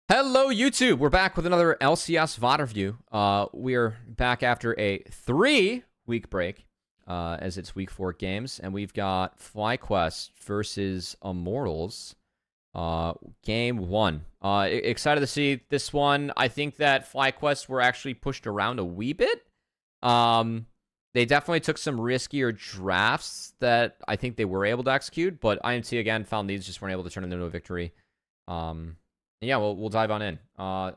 Hello, YouTube. We're back with another LCS VoD review. We're back after a 3-week break, as it's week 4 games, and we've got FlyQuest versus Immortals, game 1. Excited to see this one. I think that FlyQuest were actually pushed around a wee bit. They definitely took some riskier drafts that I think they were able to execute, but IMT again found these just weren't able to turn it into a victory. Yeah, we'll dive on in.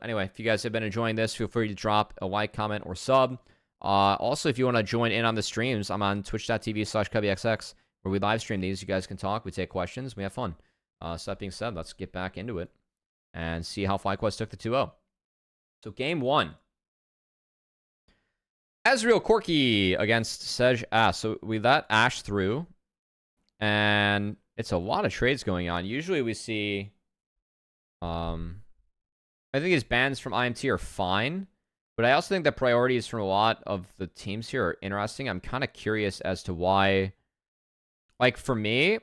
Anyway, if you guys have been enjoying this, feel free to drop a like, comment, or sub. Also, if you want to join in on the streams, I'm on twitch.tv/CubbyXX, where we live stream these. You guys can talk, we take questions, we have fun. So that being said, let's get back into it and see how FlyQuest took the 2-0. So game 1. Ezreal Corki against Sej Ash. So we let Ash through, and it's a lot of trades going on. Usually we see... I think his bans from IMT are fine, but I also think the priorities from a lot of the teams here are interesting. I'm kind of curious as to why. Like, for me,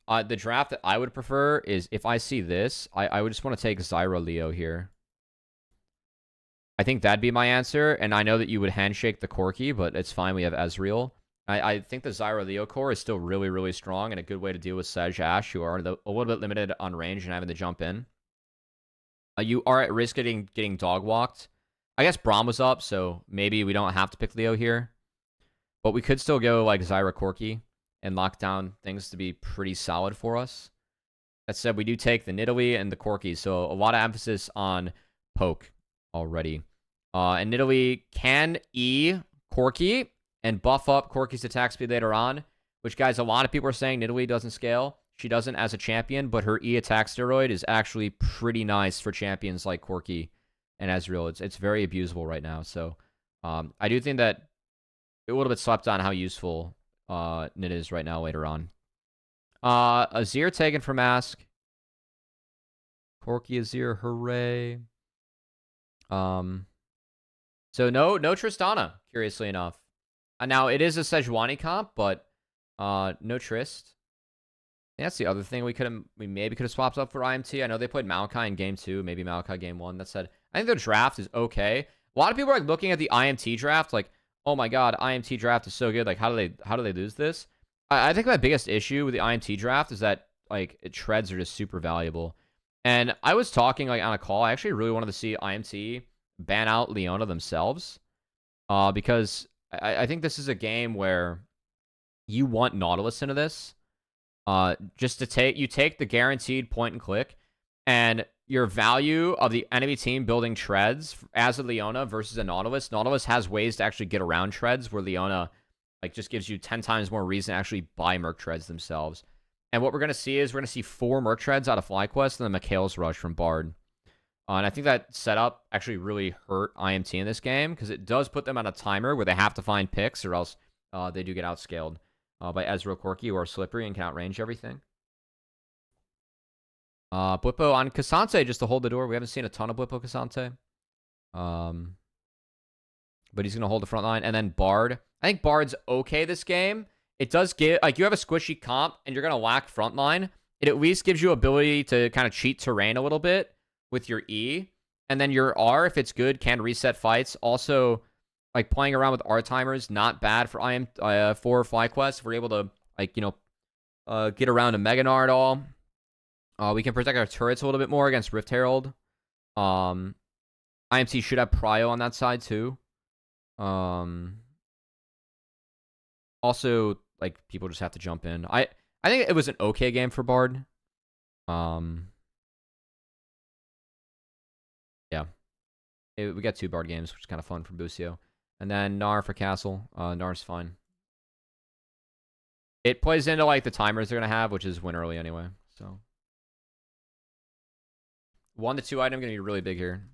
the draft that I would prefer is if I see this, I would just want to take Zyra Leo here. I think that'd be my answer, and I know that you would handshake the Corki, but it's fine. We have Ezreal. I think the Zyra Leo core is still really, really strong and a good way to deal with Sej Ash, who are a little bit limited on range and having to jump in. You are at risk of getting dog walked. I guess Braum was up, so maybe we don't have to pick Leo here. But we could still go like Zyra Corki and lock down things to be pretty solid for us. That said, we do take the Nidalee and the Corki, so a lot of emphasis on poke already. And Nidalee can E Corki and buff up Corki's attack speed later on, which, guys, a lot of people are saying Nidalee doesn't scale. She doesn't as a champion, but her E attack steroid is actually pretty nice for champions like Corki and Ezreal. It's very abusable right now. So I do think that a little bit slept on how useful Nid is right now later on. Azir taken for Mask. Corki Azir, hooray. So no Tristana, curiously enough. Now it is a Sejuani comp, but no Trist. That's the other thing we maybe could have swapped up for IMT. I know they played Maokai in game 2, maybe Maokai game 1. That said, I think the draft is okay. A lot of people are like looking at the IMT draft like, oh my god, IMT draft is so good. Like, how do they lose this? I think my biggest issue with the IMT draft is that like treads are just super valuable. And I was talking like on a call. I actually really wanted to see IMT ban out Leona themselves, because I think this is a game where you want Nautilus into this. Just to take the guaranteed point and click, and your value of the enemy team building treads as a Leona versus a Nautilus. Nautilus has ways to actually get around treads, where Leona like just gives you 10 times more reason to actually buy Merc treads themselves. And what we're gonna see is 4 Merc treads out of FlyQuest and then Mikhail's Rush from Bard. And I think that setup actually really hurt IMT in this game, because it does put them on a timer where they have to find picks, or else they do get outscaled by Ezreal Corki or Slippery and can outrange everything. Blippo on Cassante just to hold the door. We haven't seen a ton of Blippo Cassante. But he's going to hold the front line. And then Bard. I think Bard's okay this game. It does get, like, you have a squishy comp and you're going to lack front line. It at least gives you ability to kind of cheat terrain a little bit with your E. And then your R, if it's good, can reset fights. Also, like, playing around with R timers, not bad for for FlyQuest. We're able to, like, get around a Mega Gnar at all. We can protect our turrets a little bit more against Rift Herald. IMT should have Prio on that side too. Also, like, people just have to jump in. I think it was an okay game for Bard. Yeah. We got 2 Bard games, which is kind of fun for Busio. And then Gnar for Castle. Gnar's fine. It plays into, like, the timers they're going to have, which is win early anyway. So 1 to 2 item going to be really big here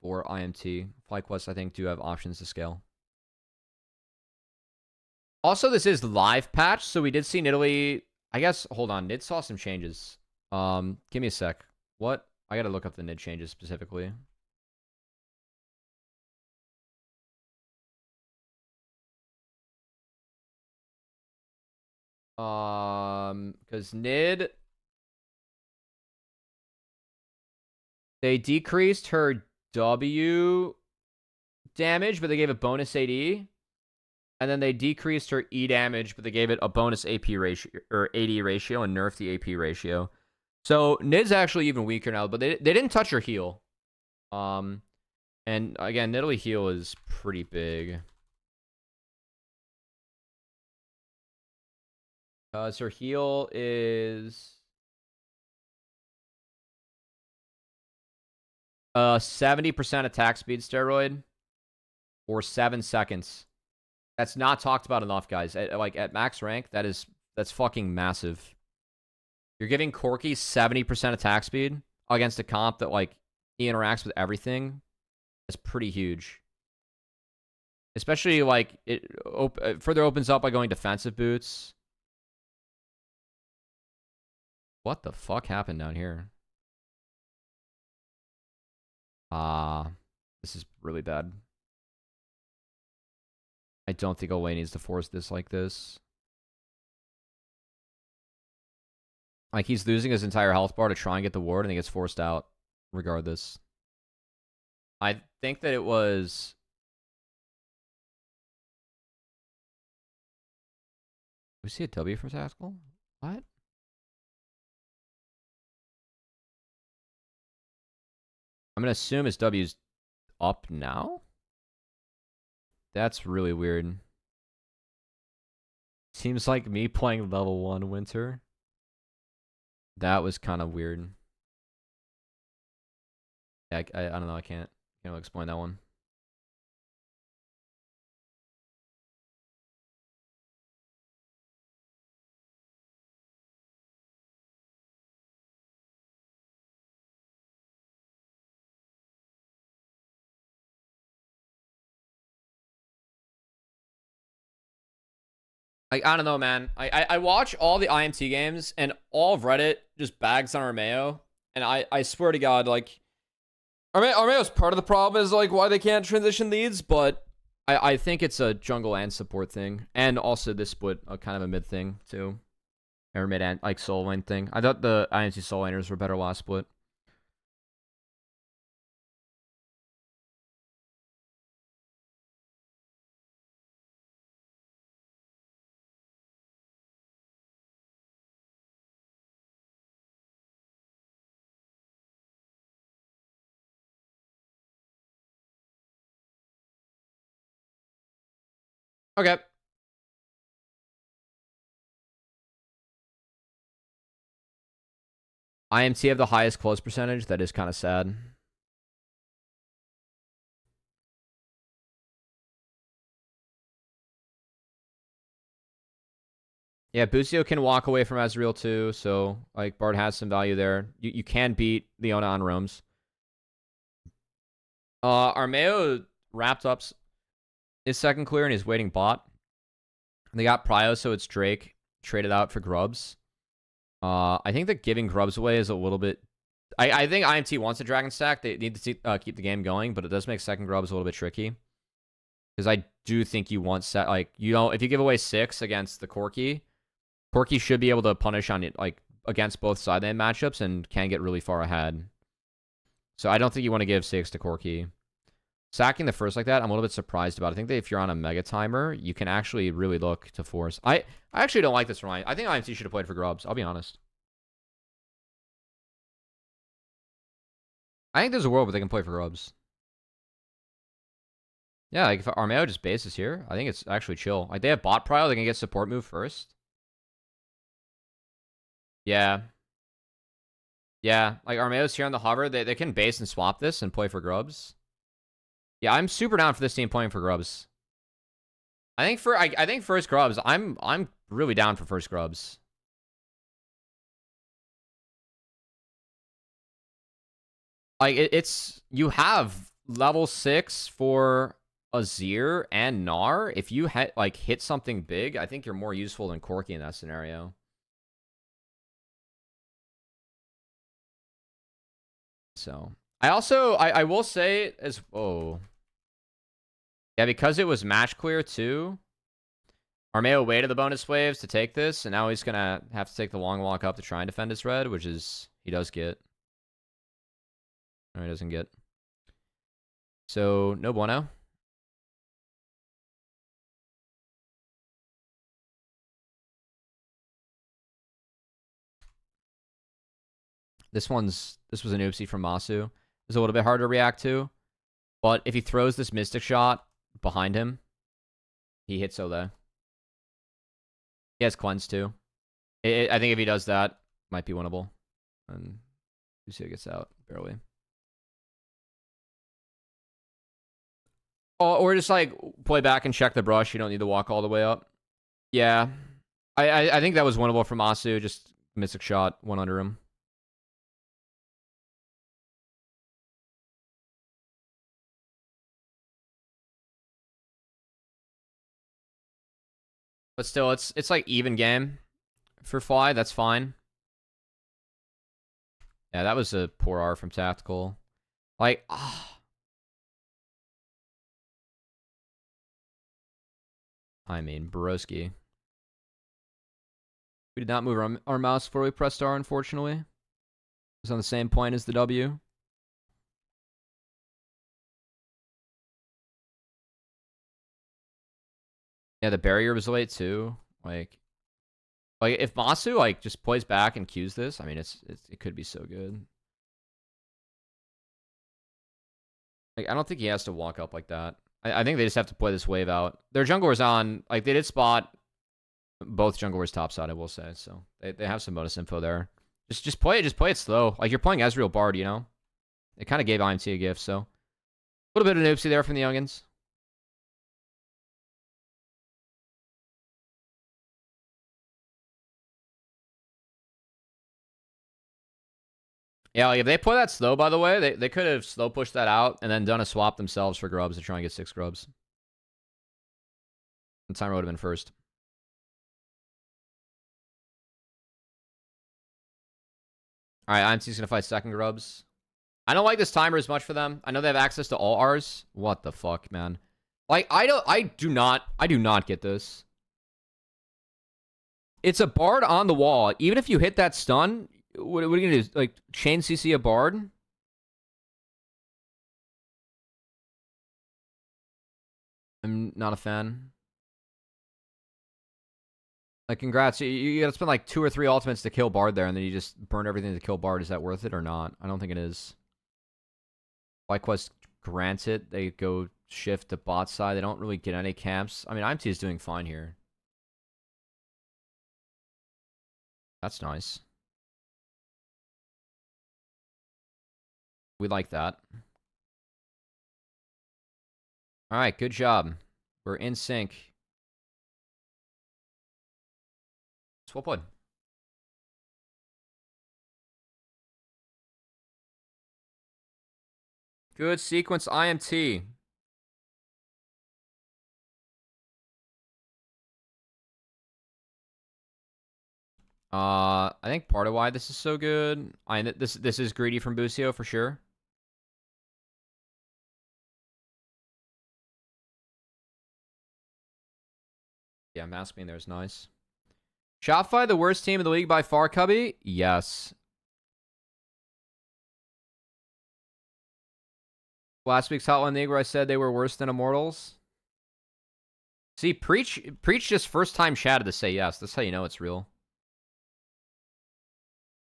for IMT. FlyQuest, I think, do have options to scale. Also, this is live patch, so we did see Nidalee. I guess, hold on. Nid saw some changes. Give me a sec. What? I got to look up the Nid changes specifically. Because Nid They decreased her W damage, but they gave it bonus AD. And then they decreased her E damage, but they gave it a bonus AP ratio or AD ratio and nerfed the AP ratio. So Nid's actually even weaker now, but they didn't touch her heal. And again, Nidalee heal is pretty big. So her heal is 70% attack speed steroid or 7 seconds. That's not talked about enough, guys. At max rank, that's fucking massive. You're giving Corki 70% attack speed against a comp that like he interacts with everything. That's pretty huge. Especially like it further opens up by going defensive boots. What the fuck happened down here? This is really bad. I don't think Olay needs to force this like this. Like, he's losing his entire health bar to try and get the ward, and he gets forced out regardless. I think that it was... We see a W for Tactical? What? I'm going to assume his W's up now? That's really weird. Seems like me playing level 1 Winter. That was kind of weird. Yeah, I don't know. I can't really explain that one. I don't know, man. I watch all the IMT games, and all of Reddit just bags on Armeo. And I swear to God, like, Armeo's part of the problem is, like, why they can't transition leads, but I think it's a jungle and support thing. And also this split, kind of a mid thing, too. Or mid and, like, soul lane thing. I thought the IMT soul laners were better last split. Okay. IMT have the highest close percentage. That is kind of sad. Yeah, Busio can walk away from Ezreal too, so like Bard has some value there. You can beat Leona on roams. Armeo wrapped up his second clear and he's waiting bot. They got Prio, so it's Drake traded out for Grubs. I think that giving Grubs away is a little bit... I think IMT wants a Dragon Stack. They need to keep the game going, but it does make second Grubs a little bit tricky. Because I do think you want set... Like, you know, if you give away 6 against the Corki, Corki should be able to punish on it, like, against both side lane matchups and can get really far ahead. So I don't think you want to give 6 to Corki. Sacking the first like that, I'm a little bit surprised about. I think that if you're on a mega timer, you can actually really look to force. I actually don't like this from I think IMT should have played for Grubs. I'll be honest. I think there's a world where they can play for Grubs. Yeah, like if Armeo just bases here, I think it's actually chill. Like they have bot prio, they can get support move first. Yeah. Yeah, like Armeo's here on the hover. They can base and swap this and play for Grubs. Yeah, I'm super down for this team playing for Grubs. I think first Grubs. I'm really down for first Grubs. Like it's you have level 6 for Azir and Gnar. If you hit something big, I think you're more useful than Corki in that scenario. So I will say as yeah, because it was match clear too. Armeo waited the bonus waves to take this, and now he's gonna have to take the long walk up to try and defend his red, which is he does get. Or he doesn't get. So, no bueno. This was an oopsie from Masu. It's a little bit hard to react to. But if he throws this Mystic shot behind him, he hits Ole. He has Cleanse too. I think if he does that, might be winnable. And Lucio gets out, barely. Or just like play back and check the brush. You don't need to walk all the way up. Yeah. I think that was winnable from Masu. Just Mystic shot, one under him. But still, it's like even game for Fly. That's fine. Yeah, that was a poor R from Tactical. Like, I mean, Broski. We did not move our mouse before we pressed R, unfortunately. It was on the same point as the W. Yeah, the barrier was late too. Like if Masu like just plays back and cues this, I mean, it could be so good. Like I don't think he has to walk up like that. I think they just have to play this wave out. Their jungler's on. Like they did spot both junglers topside, I will say. So they have some bonus info there. Just play it slow. Like you're playing Ezreal Bard, you know. It kind of gave IMT a gift, so a little bit of an oopsie there from the youngins. Yeah, like if they play that slow, by the way, they could have slow pushed that out and then done a swap themselves for grubs to try and get 6 grubs. And timer would have been first. All right, IMT's gonna fight second grubs. I don't like this timer as much for them. I know they have access to all R's. What the fuck, man? Like I do not get this. It's a Bard on the wall. Even if you hit that stun, what are you gonna do? Like chain CC a Bard? I'm not a fan. Like, congrats. You gotta spend like 2 or 3 ultimates to kill Bard there, and then you just burn everything to kill Bard. Is that worth it or not? I don't think it is. FlyQuest grants it. They go shift to bot side. They don't really get any camps. I mean, IMT is doing fine here. That's nice. We like that. All right, good job. We're in sync. It's well played. Good sequence IMT. I think part of why this is so good. This is greedy from Busio for sure. Yeah, Mask being there is nice. Shopify, the worst team in the league by far, Cubby? Yes. Last week's Hotline League where I said they were worse than Immortals. See, Preach just first time chatted to say yes. That's how you know it's real.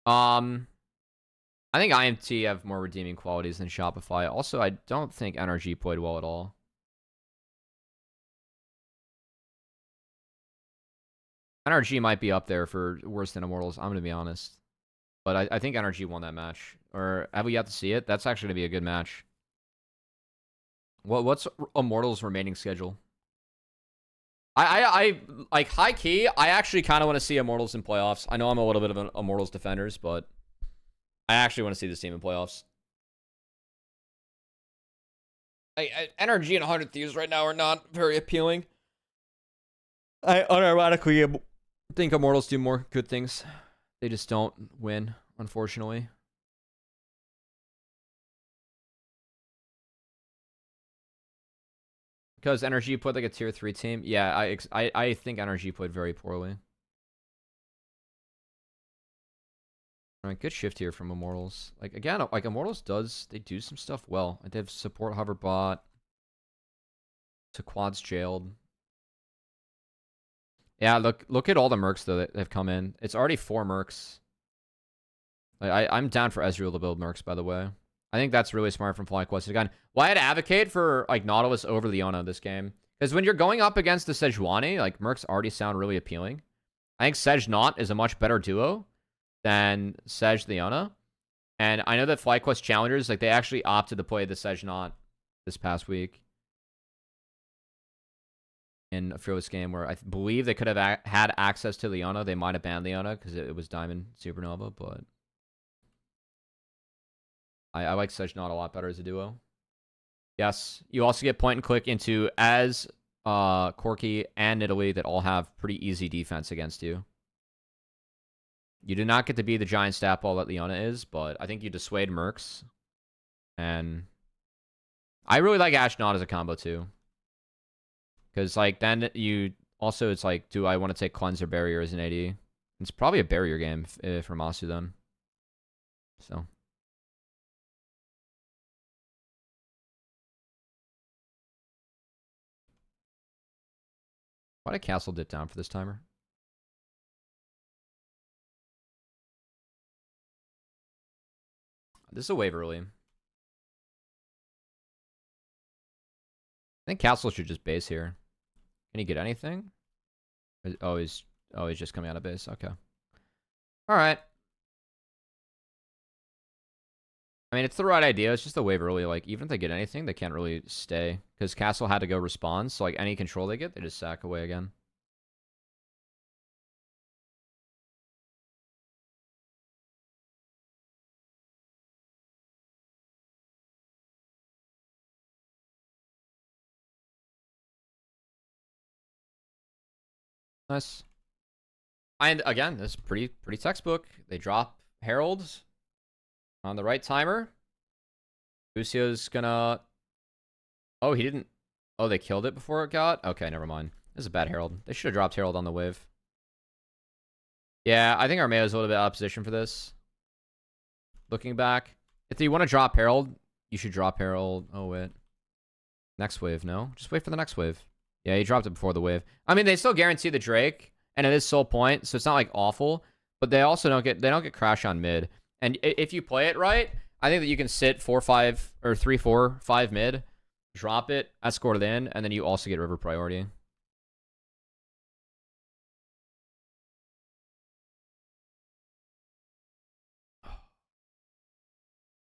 I think IMT have more redeeming qualities than Shopify. Also, I don't think NRG played well at all. NRG might be up there for worse than Immortals, I'm going to be honest. But I think NRG won that match. Or have we yet to see it? That's actually going to be a good match. What's Immortals' remaining schedule? I like high key. I actually kind of want to see Immortals in playoffs. I know I'm a little bit of an Immortals defenders, but I actually want to see this team in playoffs. Energy and 100 Thieves right now are not very appealing. I unironically think Immortals do more good things. They just don't win, unfortunately. Because NRG played like a tier 3 team. Yeah, I think NRG played very poorly. Alright, good shift here from Immortals. Like, again, like, Immortals they do some stuff well. Like, they have support hover bot. To quads jailed. Yeah, look at all the mercs, though, that have come in. It's already 4 mercs. Like, I'm down for Ezreal to build mercs, by the way. I think that's really smart from FlyQuest. Again, why I'd advocate for, like, Nautilus over Leona this game. Because when you're going up against the Sejuani, like, mercs already sound really appealing. I think Sej Not is a much better duo than Sej Leona. And I know that FlyQuest challengers, like, they actually opted to play the Sej Not this past week. In a Fearless game where I believe they could have had access to Leona. They might have banned Leona because it was Diamond Supernova, but I like Sej Not a lot better as a duo. Yes, you also get point and click into Az, Corki, and Nidalee that all have pretty easy defense against you. You do not get to be the giant stat ball that Leona is, but I think you dissuade mercs. And I really like Ashnod as a combo too. Because, like, then you... Also, it's like, do I want to take Cleanse or Barrier as an AD? It's probably a Barrier game for Masu then. So. Why did Castle dip down for this timer? This is a wave early. I think Castle should just base here. Can he get anything? Oh, he's just coming out of base. Okay. All right. I mean, it's the right idea. It's just the wave early. Like, even if they get anything, they can't really stay. Because Castle had to go respond. So, like, any control they get, they just sack away again. Nice. And again, this is pretty textbook. They drop Heralds on the right timer. Lucio's gonna... Oh, he didn't... Oh, they killed it before it got? Okay, never mind. This is a bad Herald. They should have dropped Herald on the wave. Yeah, I think Armeo's a little bit out of position for this. Looking back. If you want to drop Herald, you should drop Herald. Oh, wait. Next wave, no? Just wait for the next wave. Yeah, he dropped it before the wave. I mean, they still guarantee the Drake, and it is soul point, so it's not, like, awful. But they also don't get crash on mid. And if you play it right, I think that you can sit 4-5 or 3-4-5 mid, drop it, escort it in, and then you also get river priority.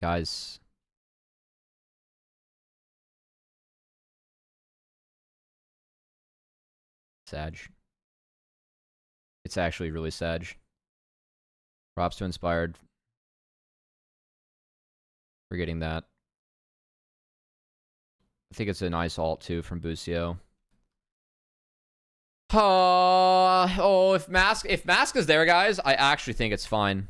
Guys. Sag. It's actually really Sag. Props to Inspired for getting that. I think it's a nice ult too from Busio. If Mask is there, guys, I actually think it's fine.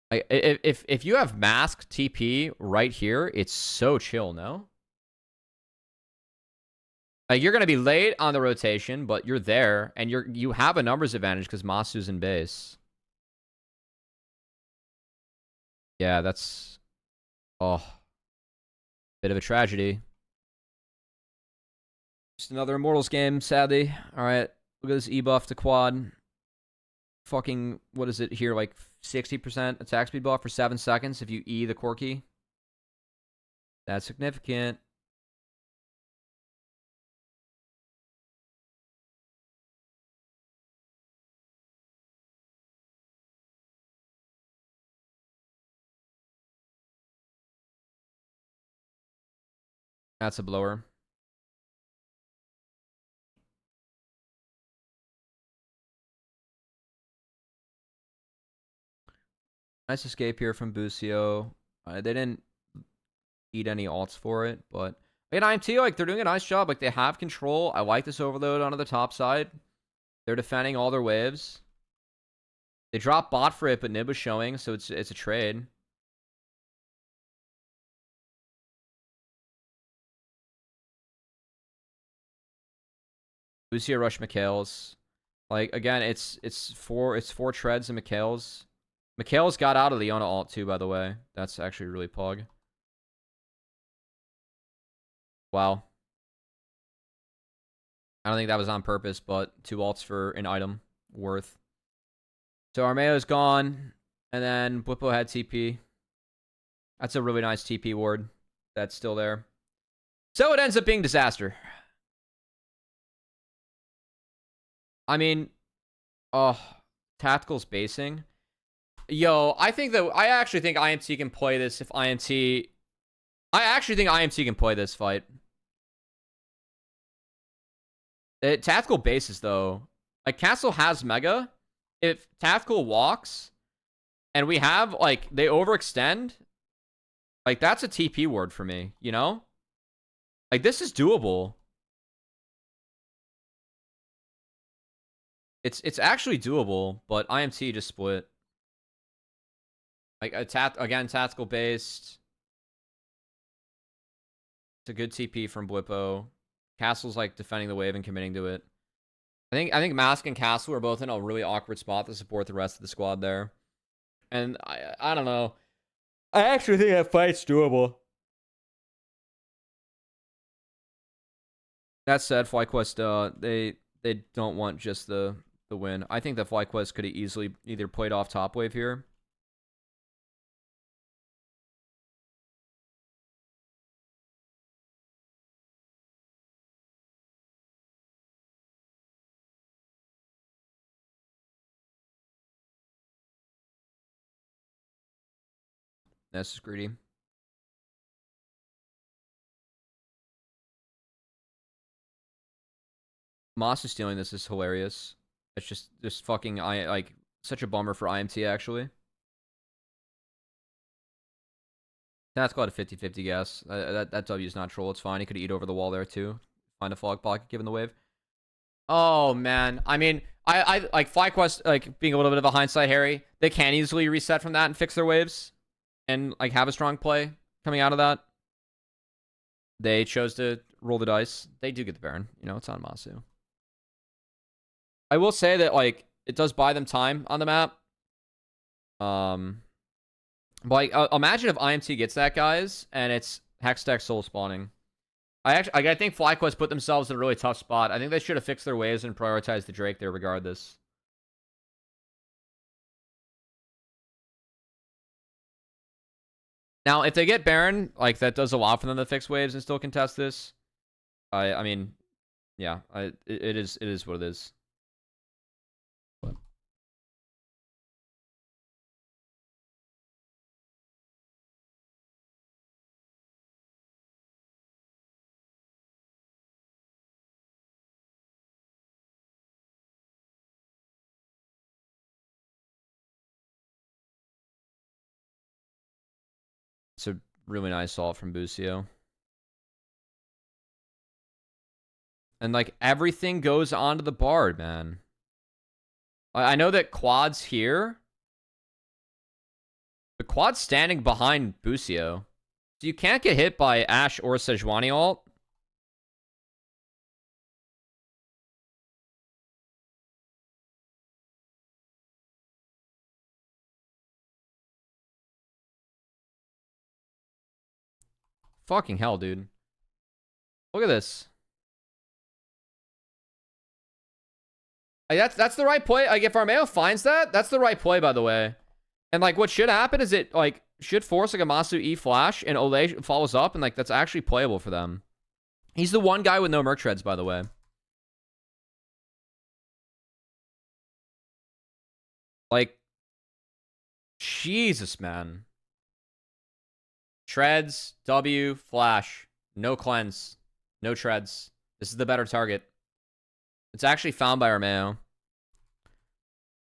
Like, if you have Mask TP right here, it's so chill, no? Like, you're gonna be late on the rotation, but you're there, and you have a numbers advantage because Masu's in base. Yeah, that's... Oh. Bit of a tragedy. Just another Immortals game, sadly. Alright, look at this E-buff to quad. Fucking, what is it here, like 60% attack speed buff for 7 seconds if you E the Corki. That's significant. That's a blower. Nice escape here from Busio. They didn't eat any ults for it, but in IMT, like, they're doing a nice job. Like, they have control. I like this overload onto the top side. They're defending all their waves. They dropped bot for it, but Nib was showing, so it's a trade. Busio rush Mikhails. Like, again, it's four treads and Mikhails. Mikhail's got out of the Leona ult too, by the way. That's actually really pog. Wow. I don't think that was on purpose, but 2 ults for an item worth. So Armeo's gone, and then Blippo had TP. That's a really nice TP ward that's still there. So it ends up being disaster. I mean, tactical spacing. Yo, I actually think IMT can play this if IMT... I actually think IMT can play this fight. Tactical bases, though. Like, Castle has Mega. If Tactical walks, and we have, like, they overextend, like, that's a TP ward for me, you know? Like, this is doable. It's actually doable, but IMT just split. Like, again, tactical based. It's a good TP from Blippo. Castle's, like, defending the wave and committing to it. I think Mask and Castle are both in a really awkward spot to support the rest of the squad there. And I don't know. I actually think that fight's doable. That said, FlyQuest, they don't want just the win. I think that FlyQuest could have easily either played off top wave here. That's just greedy. Moss is stealing this is hilarious. It's just fucking like such a bummer for IMT actually. That's got a 50-50 guess. That W is not troll. It's fine. He could eat over the wall there too. Find a fog pocket given the wave. Oh man, I mean, I like FlyQuest like being a little bit of a hindsight Harry. They can easily reset from that and fix their waves, and like have a strong play coming out of that. They chose to roll the dice. They do get the Baron. You know, it's on Masu. I will say that, like, it does buy them time on the map. But, like, imagine if IMT gets that, guys, and it's Hextech soul spawning. I think FlyQuest put themselves in a really tough spot. I think they should have fixed their waves and prioritized the Drake there regardless. Now, if they get Baron, like, that does a lot for them to fix waves and still contest this. I mean, yeah, it is what it is. It's a really nice ult from Busio. And, like, everything goes onto the Bard, man. I know that Quad's here. The Quad's standing behind Busio. So you can't get hit by Ashe or Sejuani ult. Fucking hell, dude. Look at this. Like, that's the right play. Like, if Armeo finds that, that's the right play, by the way. And, like, what should happen is it, like, should force, like, a Masu E flash, and Ole follows up, and, like, that's actually playable for them. He's the one guy with no Merc Treads, by the way. Like, Jesus, man. Treads, W, flash. No cleanse. No treads. This is the better target. It's actually found by Armeo.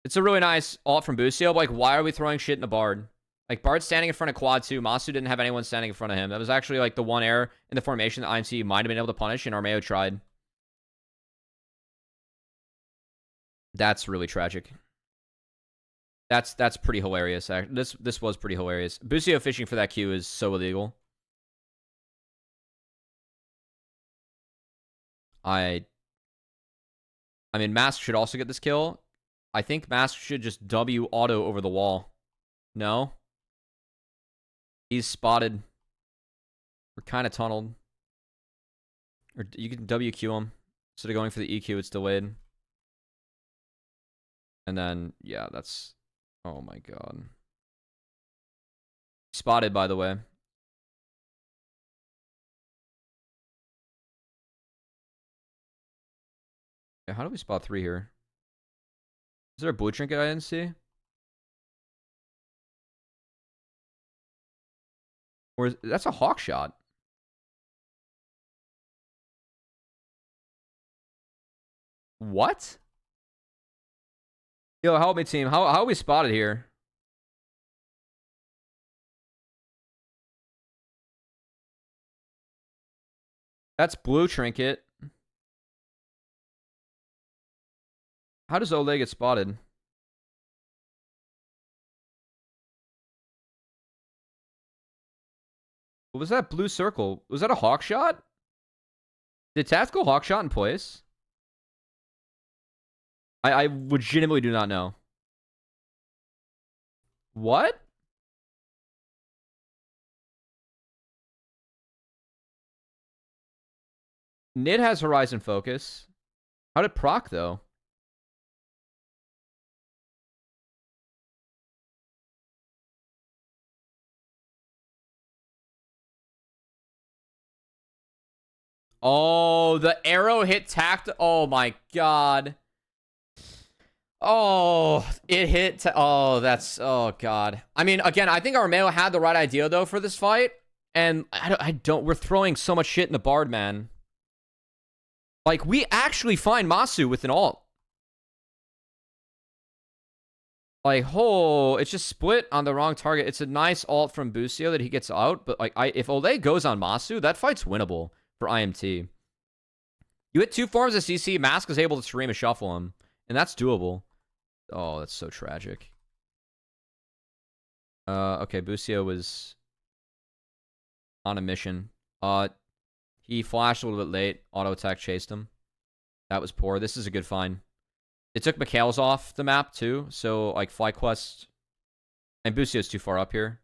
It's a really nice ult from Busio, but, like, why are we throwing shit in the Bard? Like, Bard's standing in front of Quad 2. Masu didn't have anyone standing in front of him. That was actually, like, the one error in the formation that IMT might have been able to punish, and Armeo tried. That's really tragic. That's pretty hilarious. This was pretty hilarious. Busio fishing for that Q is so illegal. I mean, Mask should also get this kill. I think Mask should just W auto over the wall. No. He's spotted. We're kind of tunneled. Or you can WQ him. Instead of going for the EQ, it's delayed. And then, yeah, that's... Oh my god. Spotted, by the way. Yeah, how do we spot 3 here? Is there a blue trinket I didn't see? Or that's a hawk shot. What? Yo, help me, team. How are we spotted here? That's blue trinket. How does Ole get spotted? What was that blue circle? Was that a hawk shot? Did tactical hawk shot in place? I legitimately do not know. What? Nid has horizon focus. How did proc though? Oh, the arrow hit tact. Oh my god. Oh, it hit. Oh, that's. Oh god. I mean, again, I think Armeo had the right idea though for this fight, and I don't. We're throwing so much shit in the Bard, man. Like we actually find Masu with an ult. Like, oh, it's just split on the wrong target. It's a nice ult from Busio that he gets out, but like, if Ole goes on Masu, that fight's winnable for IMT. You hit 2 forms of CC, Mask is able to stream and shuffle him, and that's doable. Oh, that's so tragic. Okay, Busio was on a mission. He flashed a little bit late. Auto attack chased him. That was poor. This is a good find. It took Mikhail's off the map too, so like FlyQuest and Busio's too far up here.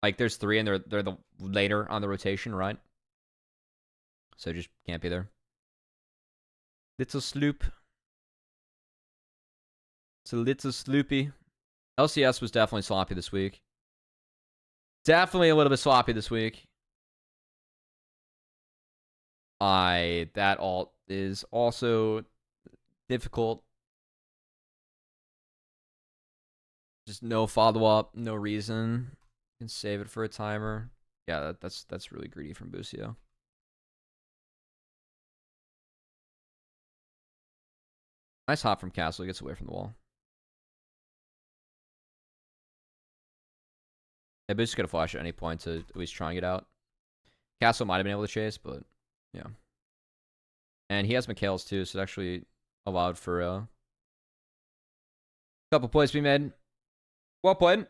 Like there's 3 and they're the later on the rotation, right? So just can't be there. Little sloop. It's a little sloopy. LCS was definitely sloppy this week. Definitely a little bit sloppy this week. That ult is also difficult. Just no follow-up, no reason. You can save it for a timer. Yeah, that's really greedy from Busio. Nice hop from Castle. He gets away from the wall. Yeah, Busio's gonna flash at any point to at least try and get out. Castle might have been able to chase, but yeah. And he has Mikhail's too, so it actually allowed for a couple plays to be made. Well played.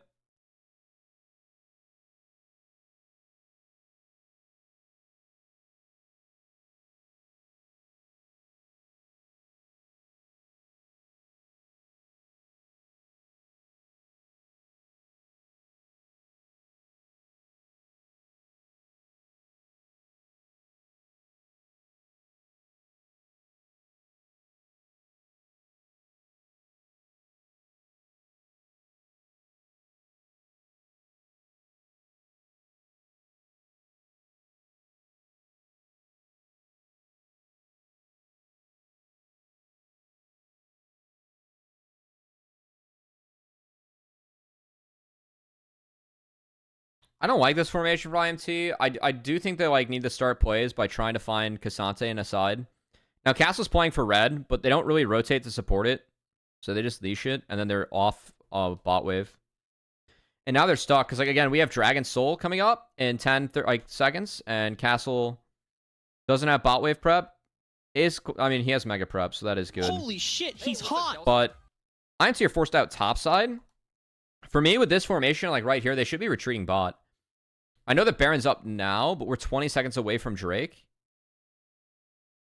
I don't like this formation for IMT. I do think they like need to start plays by trying to find Cassante and Aside. Now, Castle's playing for red, but they don't really rotate to support it. So they just leash it, and then they're off bot wave. And now they're stuck, because, like, again, we have Dragon Soul coming up in 10 seconds, and Castle doesn't have bot wave prep. I mean, he has mega prep, so that is good. Holy shit, he's hot! But IMT are forced out topside. For me, with this formation, like right here, they should be retreating bot. I know that Baron's up now, but we're 20 seconds away from Drake.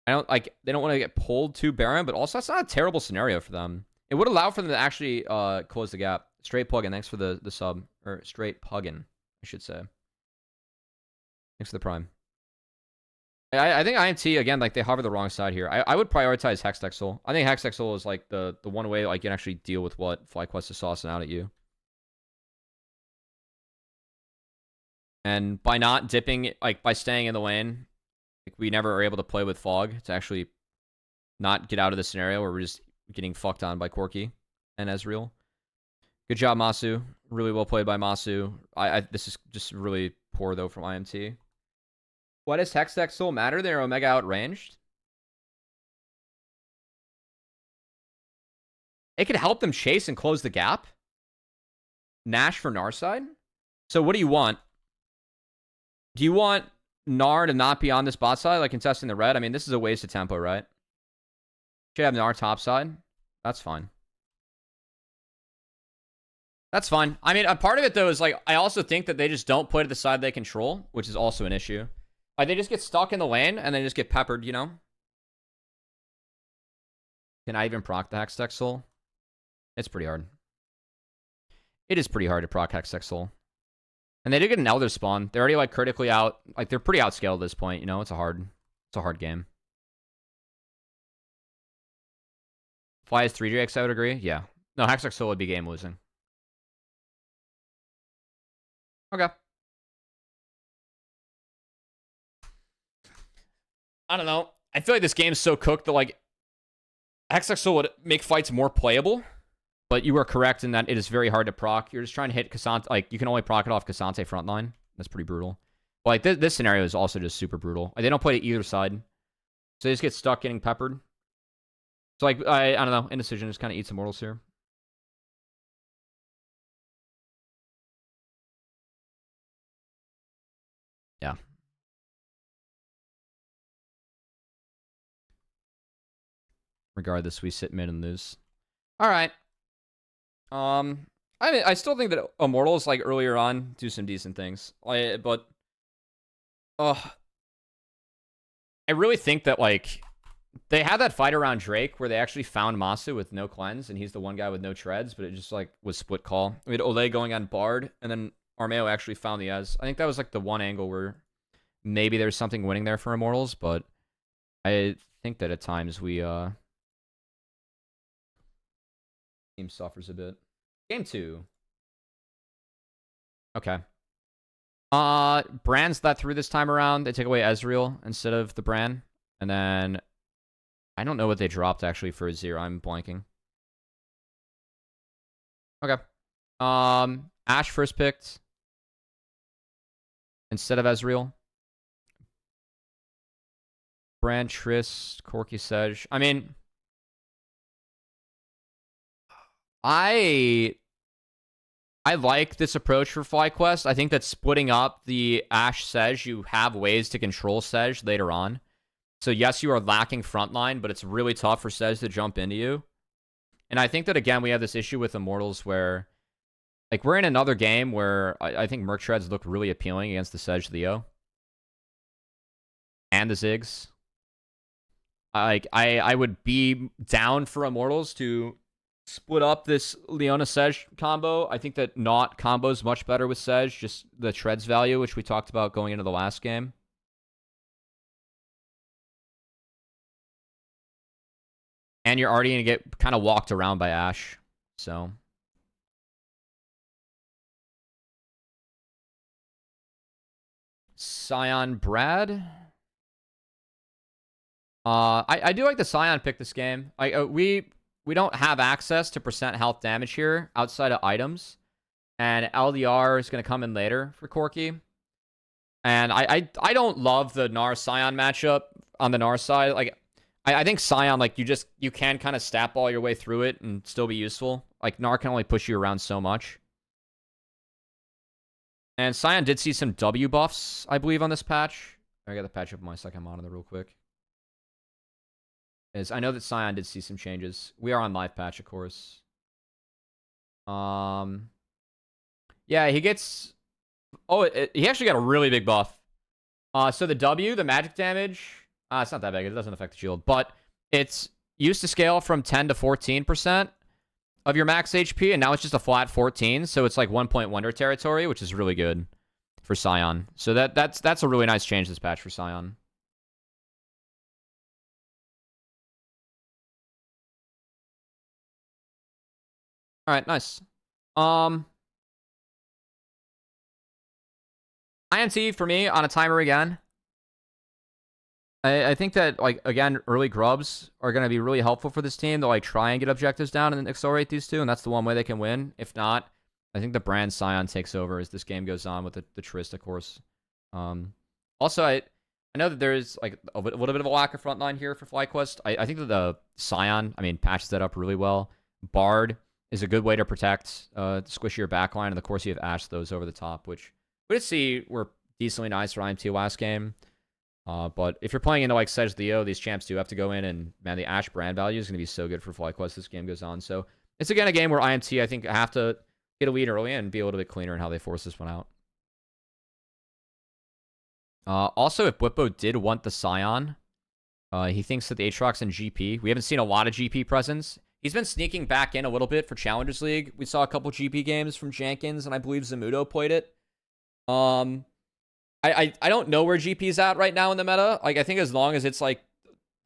They don't want to get pulled to Baron, but also that's not a terrible scenario for them. It would allow for them to actually close the gap. Straight Puggin, thanks for the sub. Or Straight Puggin, I should say. Thanks for the prime. I think IMT, again, like, they hover the wrong side here. I would prioritize Hextexel. I think Hextexel is, like, the one way, like, you can actually deal with what FlyQuest is saucing out at you. And by not dipping, like, by staying in the lane, like, we never are able to play with Fog to actually not get out of the scenario where we're just getting fucked on by Corki and Ezreal. Good job, Masu. Really well played by Masu. This is just really poor, though, from IMT. Why does Hextexel matter? They're Omega outranged. It could help them chase and close the gap. Nash for Gnar side. So what do you want? Do you want Gnar to not be on this bot side, like contesting the red? I mean, this is a waste of tempo, right? Should have Gnar top side. That's fine. That's fine. I mean, a part of it, though, is, like, I also think that they just don't play to the side they control, which is also an issue. Like, they just get stuck in the lane, and they just get peppered, you know? Can I even proc the Hextexel? It's pretty hard. It is pretty hard to proc Hextexel. And they did get an Elder spawn. They're already, like, critically out. Like, they're pretty outscaled at this point, you know? It's a hard game. Fly is 3 Drakes, I would agree. Yeah. No, Hextexel would be game losing. Okay. I don't know. I feel like this game's so cooked that, like, Hextexel would make fights more playable. But you are correct in that it is very hard to proc. You're just trying to hit Cassante. Like, you can only proc it off Cassante frontline. That's pretty brutal. But, like, this scenario is also just super brutal. Like, they don't play to either side. So they just get stuck getting peppered. So, like, I don't know. Indecision just kind of eats Immortals here. Yeah. Regardless, we sit mid and lose. All right. I mean, I still think that Immortals, like, earlier on, do some decent things. But, I really think that, like, they had that fight around Drake where they actually found Masu with no cleanse, and he's the one guy with no treads, but it just, like, was split call. We had Ole going on Bard, and then Armeo actually found the Ez. I think that was, like, the one angle where maybe there's something winning there for Immortals, but I think that at times we, team suffers a bit. Game 2. Okay. Brand's let through this time around. They take away Ezreal instead of the Brand. And then I don't know what they dropped actually for a 0. I'm blanking. Okay. Ashe first picked instead of Ezreal. Brand, Triss, Corki, Sedge. I mean, I like this approach for FlyQuest. I think that splitting up the Ashe Sedge, you have ways to control Sedge later on. So yes, you are lacking frontline, but it's really tough for Sedge to jump into you. And I think that, again, we have this issue with Immortals where, like, we're in another game where I think Merc Treads look really appealing against the Sedge Leo. And the Ziggs. I would be down for Immortals to split up this Leona Sedge combo. I think that not combo is much better with Sedge, just the treads value, which we talked about going into the last game. And you're already going to get kind of walked around by Ashe. So. Scion Brad. I do like the Scion pick this game. We don't have access to percent health damage here outside of items. And LDR is going to come in later for Corki. And I don't love the Gnar Scion matchup on the Gnar side. Like, I think Scion, like, you can kind of stat ball your way through it and still be useful. Like, Gnar can only push you around so much. And Scion did see some W buffs, I believe, on this patch. I got the patch up on my second monitor real quick. I know that Scion did see some changes. We are on live patch, of course. Yeah, he gets... Oh, he actually got a really big buff. So the W, the magic damage... it's not that big. It doesn't affect the shield. But it's used to scale from 10 to 14%. of your max HP, and now it's just a flat 14, so it's like 1-point wonder territory, which is really good for Scion. So that's a really nice change this patch for Scion. All right, nice. IMT for me on a timer again. I think that, like, again, early grubs are going to be really helpful for this team to, like, try and get objectives down and accelerate these two, and that's the one way they can win. If not, I think the brand Scion takes over as this game goes on with the Trist, of course. Also, I know that there is, like, a little bit of a lack of frontline here for FlyQuest. I think that the Scion, patches that up really well. Bard is a good way to protect squishier backline, and of course you have Ashe those over the top, which we did see were decently nice for IMT last game. But if you're playing into like Sedge Leo, these champs do have to go in, and man, the Ashe brand value is going to be so good for FlyQuest as this game goes on. So it's again a game where IMT, I think, have to get a lead early and be a little bit cleaner in how they force this one out. Also, if Bwipo did want the Scion, he thinks that the Aatrox and GP, we haven't seen a lot of GP presence. He's been sneaking back in a little bit for Challengers League. We saw a couple GP games from Jenkins, and I believe Zamudo played it. I don't know where GP's at right now in the meta. Like, I think as long as it's like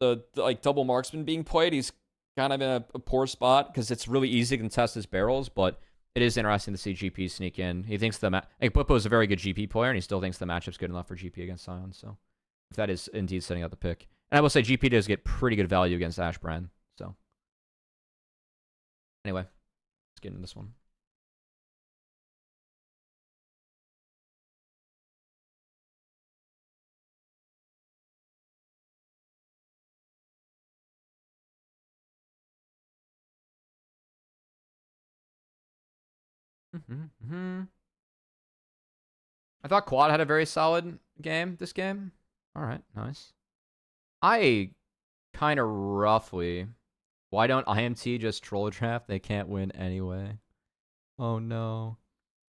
the like double marksman being played, he's kind of in a poor spot because it's really easy to contest his barrels. But it is interesting to see GP sneak in. He thinks Bwipo is a very good GP player, and he still thinks the matchup's good enough for GP against Scion. So if that is indeed setting up the pick, and I will say GP does get pretty good value against Ashe Brand. So anyway, let's get into this one. I thought Quad had a very solid game this game. All right, nice. I kind of roughly... Why don't IMT just troll draft? They can't win anyway. Oh, no.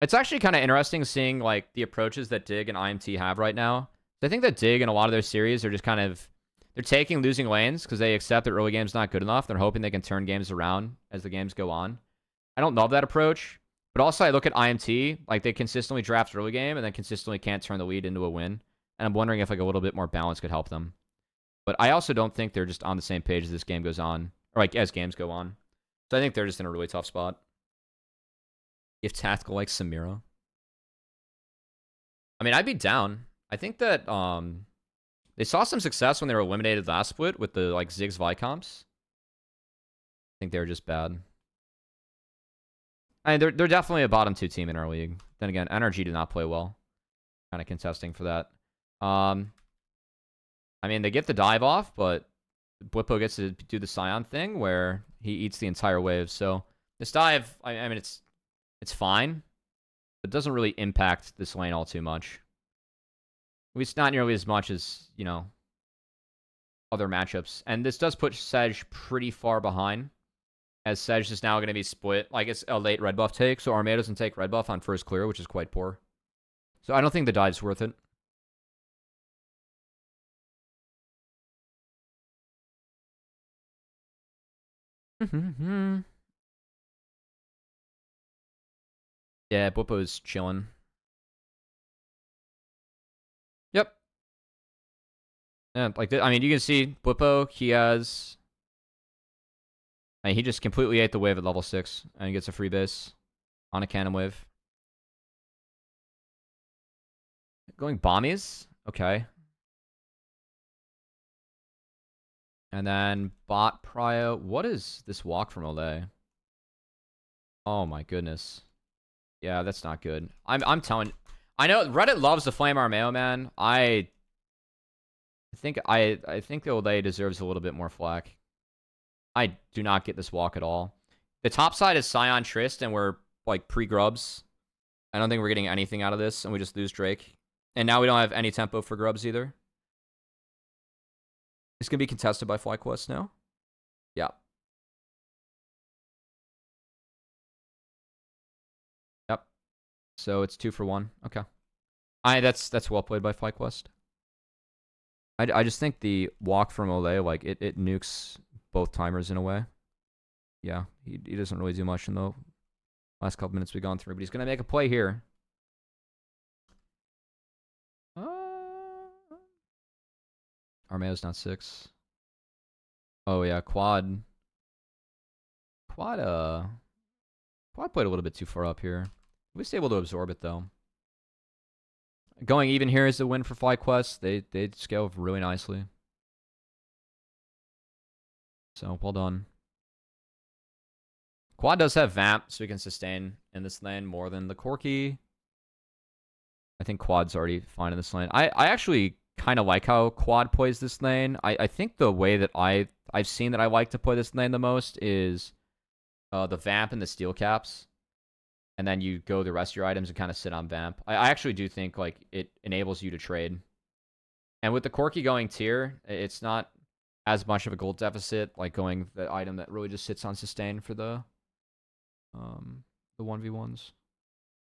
It's actually kind of interesting seeing like the approaches that Dig and IMT have right now. I think that Dig in a lot of their series are just kind of... They're taking losing lanes because they accept that early game's not good enough. They're hoping they can turn games around as the games go on. I don't love that approach. But also, I look at IMT, like, they consistently draft early game and then consistently can't turn the lead into a win. And I'm wondering if, like, a little bit more balance could help them. But I also don't think they're just on the same page as this game goes on. Or, like, as games go on. So I think they're just in a really tough spot. If tactical like Samira. I'd be down. I think that, they saw some success when they were eliminated last split with the, like, Ziggs Vicomps. I think they were just bad. They're definitely a bottom 2 team in our league. Then again, NRG did not play well. Kind of contesting for that. They get the dive off, but Bwipo gets to do the Scion thing where he eats the entire wave. So this dive, it's fine, but it doesn't really impact this lane all too much. At least not nearly as much as, other matchups. And this does put Sedge pretty far behind, as Sedge is now going to be split. Like, it's a late red buff take, so Armada doesn't take red buff on first clear, which is quite poor. So I don't think the dive's worth it. Yeah, Bwipo's chilling. Yep. Yeah, like, you can see Bwipo, he has... he just completely ate the wave at level 6, and he gets a free base on a cannon wave. Going bombies? Okay. And then bot prio. What is this walk from Olay? Oh my goodness. Yeah, that's not good. I'm telling... I know Reddit loves the Flame Armeo, man. I think Olay deserves a little bit more flack. I do not get this walk at all. The top side is Scion Trist, and we're, like, pre-grubs. I don't think we're getting anything out of this, and we just lose Drake. And now we don't have any tempo for grubs either. It's going to be contested by FlyQuest now. Yeah. Yep. So it's 2 for 1. Okay. That's well played by FlyQuest. I just think the walk from Olay, like, it nukes both timers in a way. Yeah, he doesn't really do much in the last couple minutes we've gone through, but he's going to make a play here. Armeo's not 6. Oh, yeah, Quad. Quad played a little bit too far up here. He was able to absorb it, though. Going even here is a win for FlyQuest. They scale really nicely. So, well done. Quad does have Vamp, so he can sustain in this lane more than the Corki. I think Quad's already fine in this lane. I actually kind of like how Quad plays this lane. I think the way that I've seen that I like to play this lane the most is the Vamp and the Steel Caps. And then you go the rest of your items and kind of sit on Vamp. I actually do think like it enables you to trade. And with the Corki going tier, it's not as much of a gold deficit, like going the item that really just sits on sustain for the 1v1s.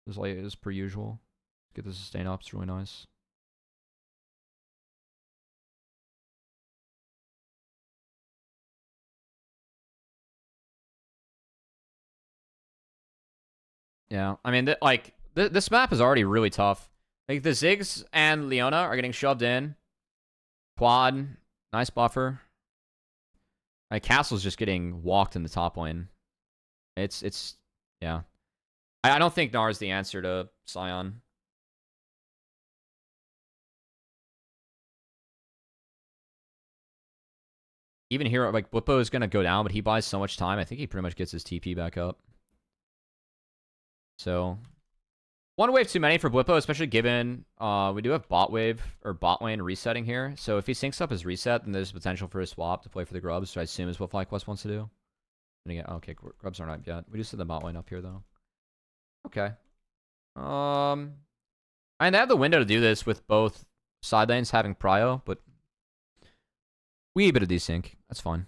As per usual. Get the sustain up, it's really nice. Yeah, I mean, this map is already really tough. Like, the Ziggs and Leona are getting shoved in. Quad, nice buffer. Like, Castle's just getting walked in the top lane. Yeah. I don't think Gnar is the answer to Sion. Even here, like, Blippo is going to go down, but he buys so much time. I think he pretty much gets his TP back up. So, one wave too many for Blippo, especially given we do have bot lane resetting here. So if he syncs up his reset, then there's potential for a swap to play for the Grubs, which I assume is what FlyQuest wants to do. And again, okay, Grubs aren't up yet. We just set the bot lane up here, though. Okay. And they have the window to do this with both side lanes having prio, but we a bit of desync. That's fine.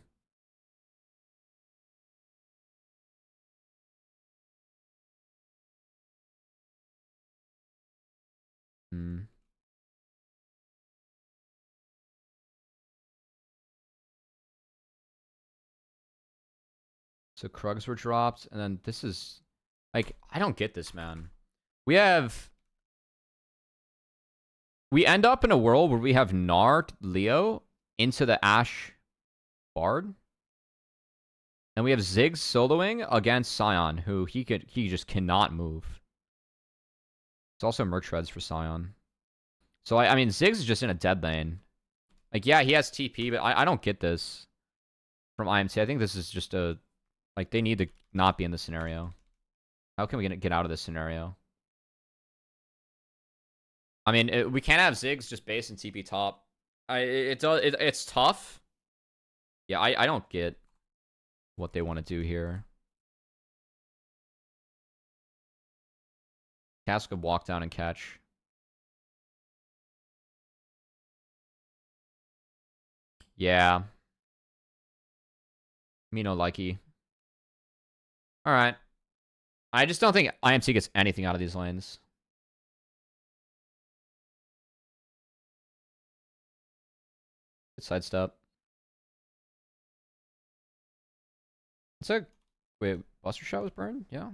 So Krugs were dropped, and then this is... Like, I don't get this, man. We end up in a world where we have Gnar, Leo, into the Ashe Bard. And we have Ziggs soloing against Sion, who he just cannot move. It's also Merc Shreds for Sion. So, I mean, Ziggs is just in a dead lane. Like, yeah, he has TP, but I don't get this from IMT. I think this is just a... Like, they need to not be in this scenario. How can we get out of this scenario? I mean, we can't have Ziggs just base and TP top. It's tough. Yeah, I don't get what they want to do here. Cass could walk down and catch. Yeah. Me no likey. Alright. I just don't think IMT gets anything out of these lanes. Good sidestep. It's a... Wait, Buster Shot was burned? Yeah.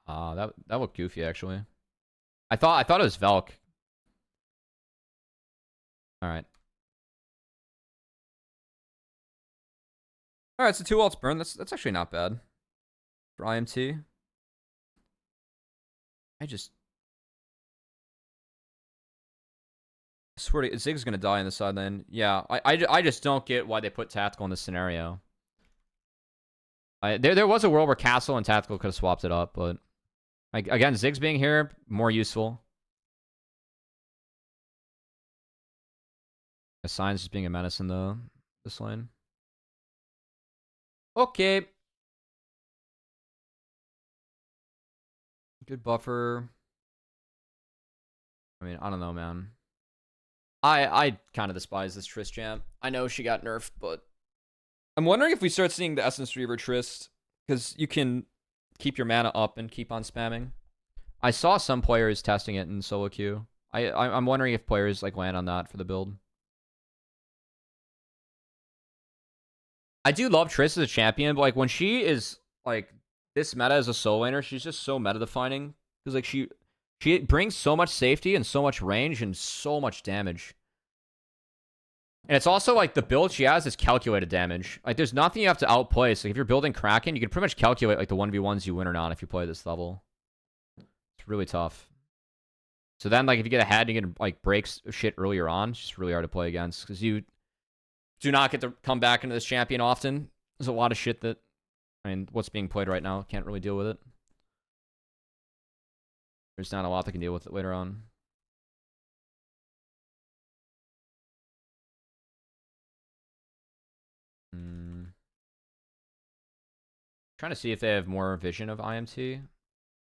That looked goofy, actually. I thought it was Velk. Alright. Alright, so 2 ults burn. That's actually not bad. For IMT. I swear to Zig's gonna die in the side lane. Yeah, I just don't get why they put Tactical in this scenario. There was a world where Castle and Tactical could have swapped it up, but again, Ziggs being here, more useful. Sion's just being a menace in this lane. Okay. Good buffer. I mean, I don't know, man. I kind of despise this Trist champ. I know she got nerfed, but I'm wondering if we start seeing the Essence Reaver Trist, because you can keep your mana up and keep on spamming. I saw some players testing it in solo queue. I'm wondering if players like land on that for the build. I do love Triss as a champion, but like when she is like this meta as a soul laner, she's just so meta defining. Because like she brings so much safety and so much range and so much damage. And it's also like the build she has is calculated damage. Like there's nothing you have to outplay. So if you're building Kraken, you can pretty much calculate like the 1v1s you win or not if you play this level. It's really tough. So then like if you get ahead and you can like break shit earlier on, it's just really hard to play against. Because you do not get to come back into this champion often. There's a lot of shit that, I mean, what's being played right now, can't really deal with it. There's not a lot that can deal with it later on. Trying to see if they have more vision of IMT.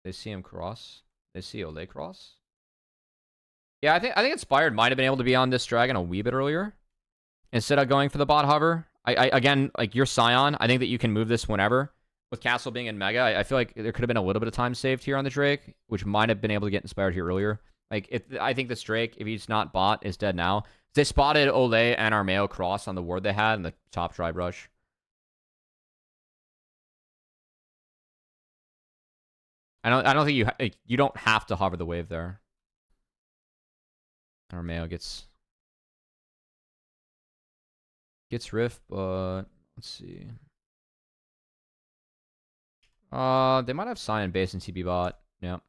They see him cross. They see Olay cross. Yeah, I think Inspired might have been able to be on this dragon a wee bit earlier. Instead of going for the bot hover. I again, like your Scion, I think that you can move this whenever. With Castle being in Mega, I feel like there could have been a little bit of time saved here on the Drake, which might have been able to get Inspired here earlier. Like, I think this Drake, if he's not bot, is dead now. They spotted Olay and Armeo cross on the ward they had in the top dry brush. I don't think you don't have to hover the wave there. Armeo gets Rift, but let's see. They might have Scion base and TB bot. Yeah.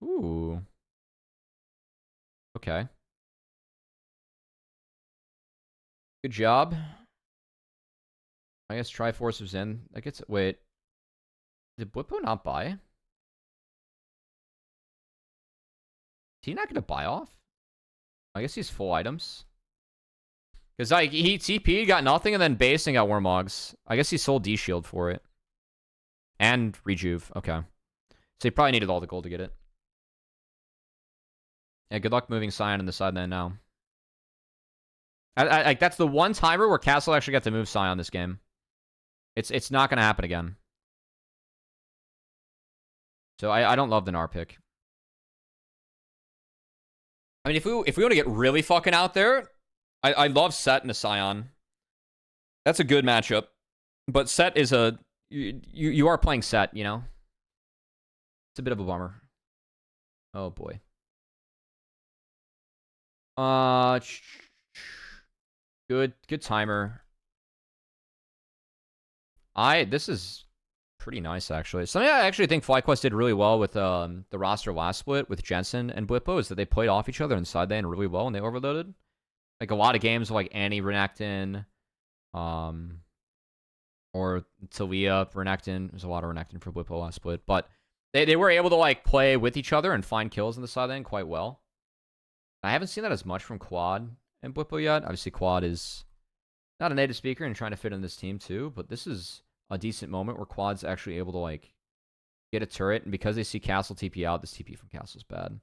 Ooh. Okay. Good job. I guess Triforce was in. I guess. Wait. Did Blippo not buy? Is he not going to buy off? I guess he's full items. Because like he TP got nothing and then base and got Wormogs. I guess he sold D shield for it. And Rejuve. Okay. So he probably needed all the gold to get it. Yeah, good luck moving Scion in the side lane now. Like that's the one timer where Castle actually got to move Scion this game. It's not gonna happen again. So I don't love the Gnar pick. I mean, if we want to get really fucking out there, I love Set and a Scion. That's a good matchup. But Set is a... You are playing Set, you know? It's a bit of a bummer. Oh, boy. Good timer. This is pretty nice, actually. Something I actually think FlyQuest did really well with the roster last split with Jensen and Blippo is that they played off each other inside lane really well and they overloaded. Like a lot of games with like Annie Renekton, or Talia Renekton. There's a lot of Renekton for Blippo last split, but they were able to like play with each other and find kills in the side lane quite well. I haven't seen that as much from Quad and Blippo yet. Obviously, Quad is not a native speaker and trying to fit in this team too, but this is a decent moment where Quad's actually able to like get a turret, and because they see Castle TP out, this TP from Castle's bad.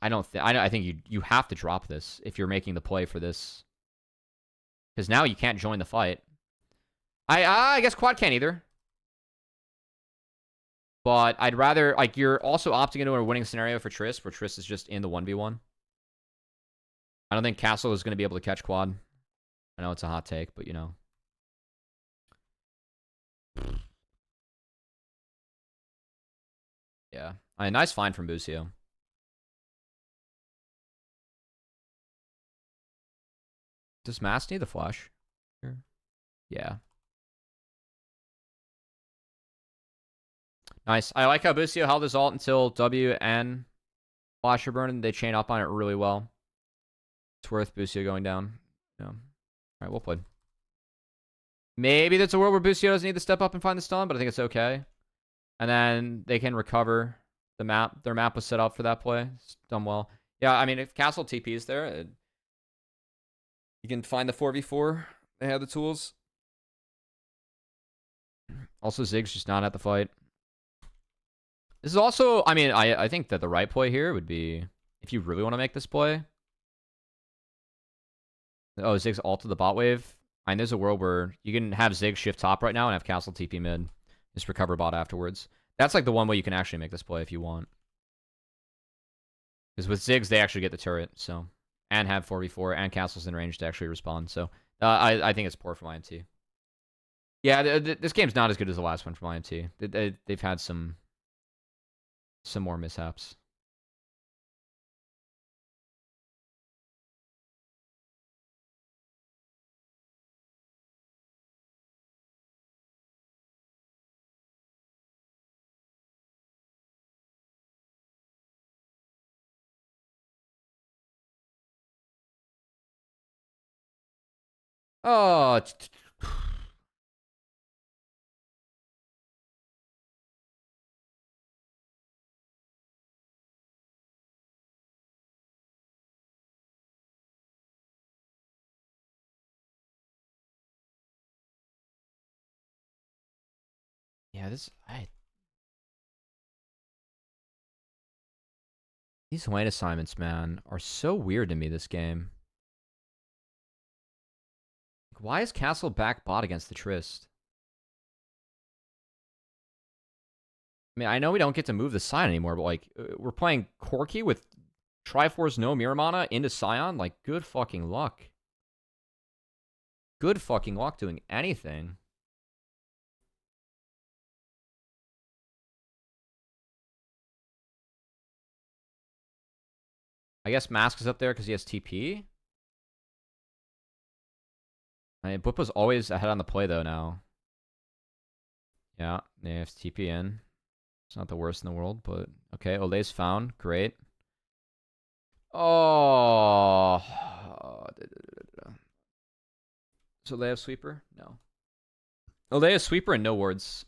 I think you have to drop this if you're making the play for this, because now you can't join the fight. I guess Quad can't either, but I'd rather like you're also opting into a winning scenario for Triss, where Triss is just in the 1v1. I don't think Castle is going to be able to catch Quad. I know it's a hot take, but you know. Yeah. I mean, nice find from Busio. Does Mass need the flash? Here? Yeah. Nice. I like how Busio held his ult until W and Flasher Burn, and they chain up on it really well. It's worth Busio going down. Yeah. Alright, well played. Maybe there's a world where Busio doesn't need to step up and find the stun, but I think it's okay. And then they can recover the map. Their map was set up for that play. It's done well. Yeah, I mean, if Castle TP is there, you can find the 4v4. They have the tools. Also, Ziggs just not at the fight. This is also, I mean, I think that the right play here would be, if you really want to make this play. Oh, Ziggs ult to the bot wave. I mean, there's a world where you can have Ziggs shift top right now and have Castle TP mid. Just recover bot afterwards. That's like the one way you can actually make this play if you want. Because with Ziggs, they actually get the turret, so. and have 4v4 and castles in range to actually respond. So I think it's poor from IMT. Yeah, this game's not as good as the last one from IMT. They've had some more mishaps. Oh, yeah. These lane assignments, man, are so weird to me this game. Why is Castle back bot against the Trist? I mean, I know we don't get to move the side anymore, but like, we're playing Corki with Triforce no Miramana into Scion. Like, good fucking luck. Good fucking luck doing anything. I guess Mask is up there because he has TP. I mean, Blippo's always ahead on the play, though, now. Yeah, they have TP in. It's not the worst in the world, but okay. Ole's found. Great. Oh. So they have sweeper? No. Oh, they have sweeper and no wards.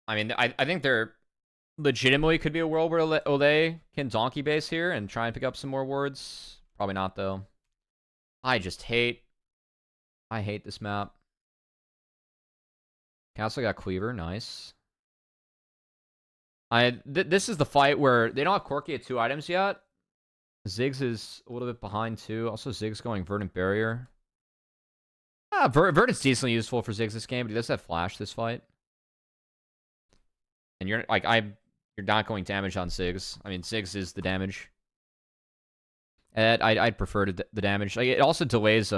I mean, I think there legitimately could be a world where Ole can donkey base here and try and pick up some more wards. Probably not, though. I hate this map. Castle got Cleaver. Nice. This is the fight where they don't have Corki at 2 items yet. Ziggs is a little bit behind, too. Also, Ziggs going Verdant Barrier. Verdant's decently useful for Ziggs this game, but he does have Flash this fight. And you're not going damage on Ziggs. I mean, Ziggs is the damage. And I'd prefer the damage. Like, it also delays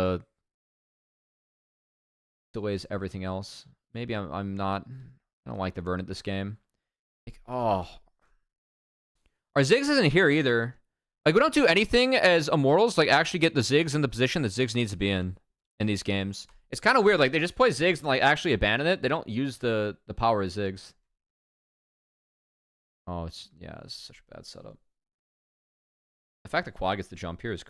everything else. Maybe I'm not. I don't like the Verdant this game. Like, oh, our Ziggs isn't here either. Like, we don't do anything as Immortals. Like, actually get the Ziggs in the position that Ziggs needs to be in these games. It's kind of weird. Like, they just play Ziggs and like actually abandon it. They don't use the power of Ziggs. Oh, it's such a bad setup. The fact that Quad gets the jump here is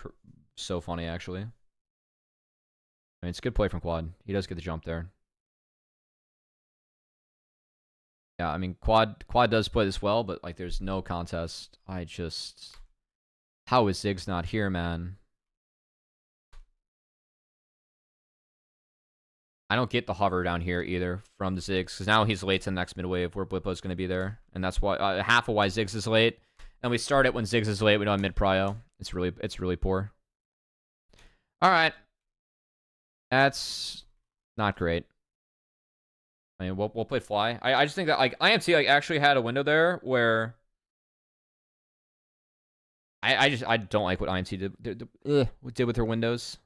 so funny, actually. I mean, it's a good play from Quad. He does get the jump there. Yeah, I mean, Quad does play this well, but like, there's no contest. How is Ziggs not here, man? I don't get the hover down here either from the Ziggs, because now he's late to the next mid wave where Blippo's going to be there, and that's why half of why Ziggs is late. And we start it when Ziggs is late. We don't have mid prio. It's really poor. All right, that's not great. I mean, we'll play fly. I just think that like IMT like actually had a window there where I don't like what IMT did with their windows.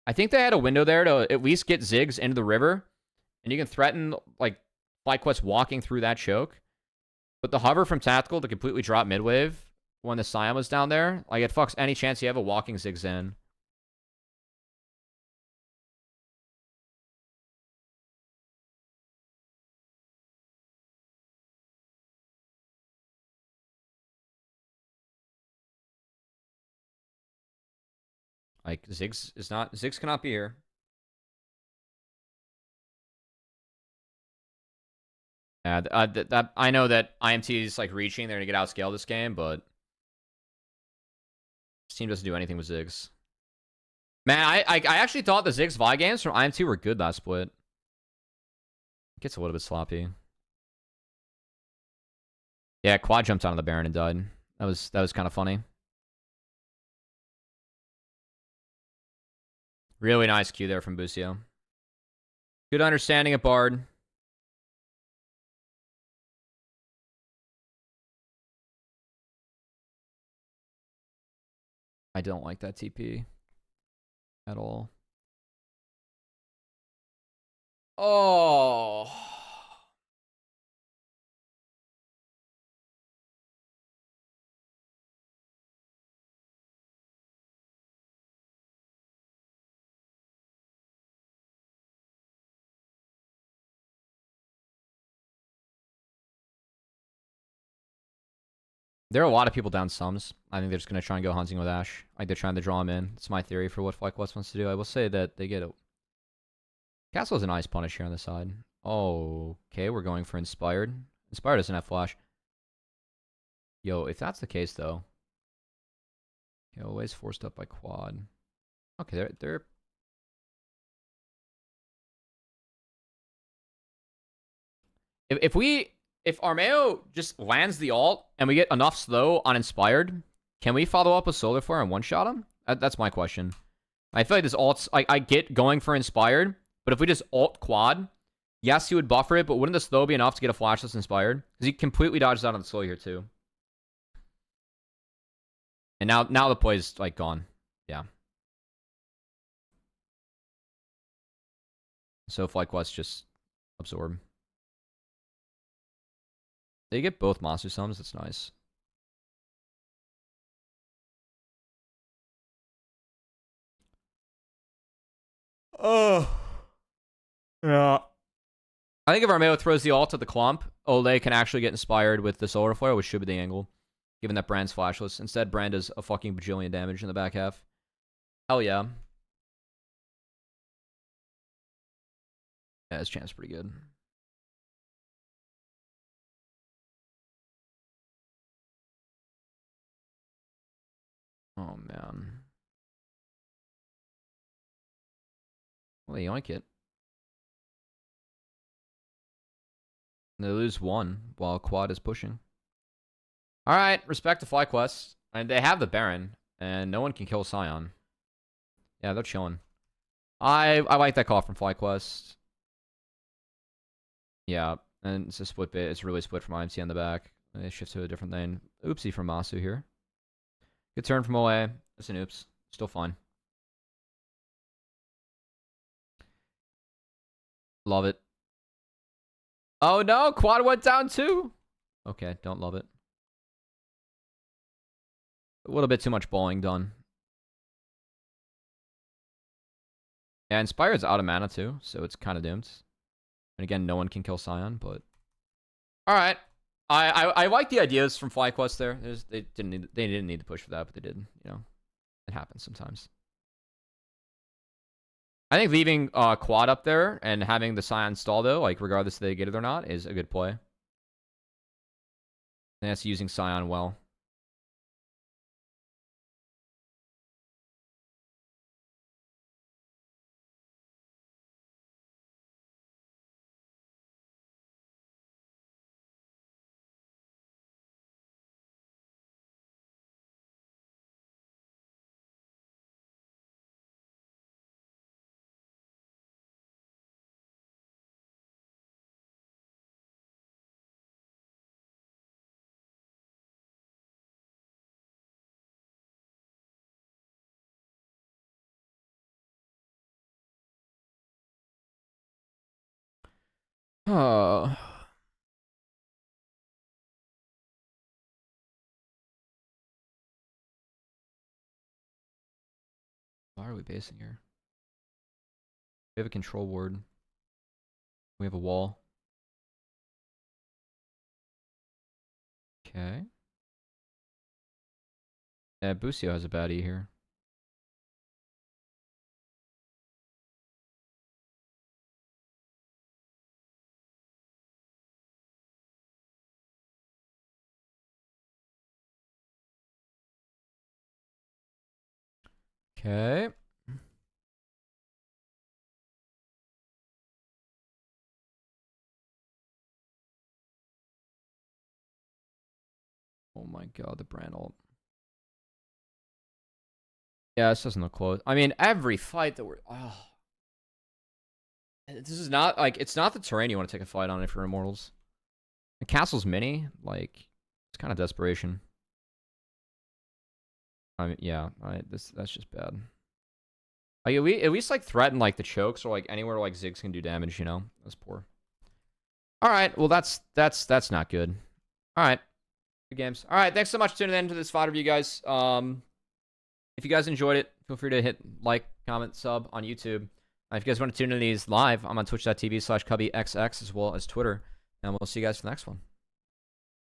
I think they had a window there to at least get Ziggs into the river, and you can threaten like FlyQuest walking through that choke. But the hover from Tactical to completely drop midwave when the Scion was down there, like, it fucks any chance you have of walking Ziggs in. Like, Ziggs cannot be here. Yeah, I know that IMT is like reaching. They're gonna get outscaled this game, but this team doesn't do anything with Ziggs. Man, I actually thought the Ziggs Vi games from IMT were good last split. It gets a little bit sloppy. Yeah, Quad jumped onto the Baron and died. That was kind of funny. Really nice Q there from Busio. Good understanding of Bard. I don't like that TP at all. Oh. There are a lot of people down sums. I think they're just going to try and go hunting with Ashe. Like, they're trying to draw him in. It's my theory for what FlyQuest wants to do. I will say that they get it. Castle is a nice punish here on the side. Oh, okay, we're going for Inspired. Inspired doesn't have Flash. Yo, if that's the case, though. Okay, always forced up by Quad. Okay, they're... If Armeo just lands the ult and we get enough slow on Inspired, can we follow up with Solar Flare and one-shot him? That's my question. I feel like this ult's... I get going for Inspired, but if we just ult Quad, yes, he would buffer it, but wouldn't the slow be enough to get a flashless Inspired? Because he completely dodges out on the slow here, too. And now the play's, like, gone. Yeah. So FlyQuest just absorb. They get both monster sums. That's nice. Oh. Yeah. I think if Armeo throws the ult at the clump, Ole can actually get inspired with the Solar Flare, which should be the angle, given that Brand's flashless. Instead, Brand does a fucking bajillion damage in the back half. Hell yeah. Yeah, his champ's pretty good. Oh, man. Well, they yoink it. And they lose one while Quad is pushing. Alright, respect to FlyQuest. And they have the Baron, and no one can kill Scion. Yeah, they're chilling. I like that call from FlyQuest. Yeah, and it's a split bit. It's really split from IMT on the back. They shift to a different lane. Oopsie from Masu here. Good turn from away. That's an oops. Still fine. Love it. Oh no, Quad went down too. Okay, don't love it. A little bit too much bowling done. Yeah, Inspired's out of mana too, so it's kind of doomed. And again, no one can kill Scion, but... Alright. I like the ideas from FlyQuest there. They didn't need to push for that, but they did. You know, it happens sometimes. I think leaving Quad up there and having the Scion stall, though, like regardless if they get it or not, is a good play. And that's using Scion well. Oh. Why are we basing here? We have a control ward. We have a wall. Okay. Yeah, Busio has a baddie here. Okay. Oh my god, the Brand ult. Yeah, this doesn't look close. I mean, every fight that we're... Oh. This is not, like, it's not the terrain you want to take a fight on if you're Immortals. The castle's mini, like, it's kind of desperation. I mean, yeah, that's just bad. Like, at least, like, threaten, like, the chokes or, like, anywhere, like, Ziggs can do damage, you know? That's poor. Alright, well, that's not good. Alright. Good games. Alright, thanks so much for tuning in to this VoD review, guys. If you guys enjoyed it, feel free to hit like, comment, sub on YouTube. If you guys want to tune in to these live, I'm on twitch.tv/CubbyXX as well as Twitter. And we'll see you guys for the next one.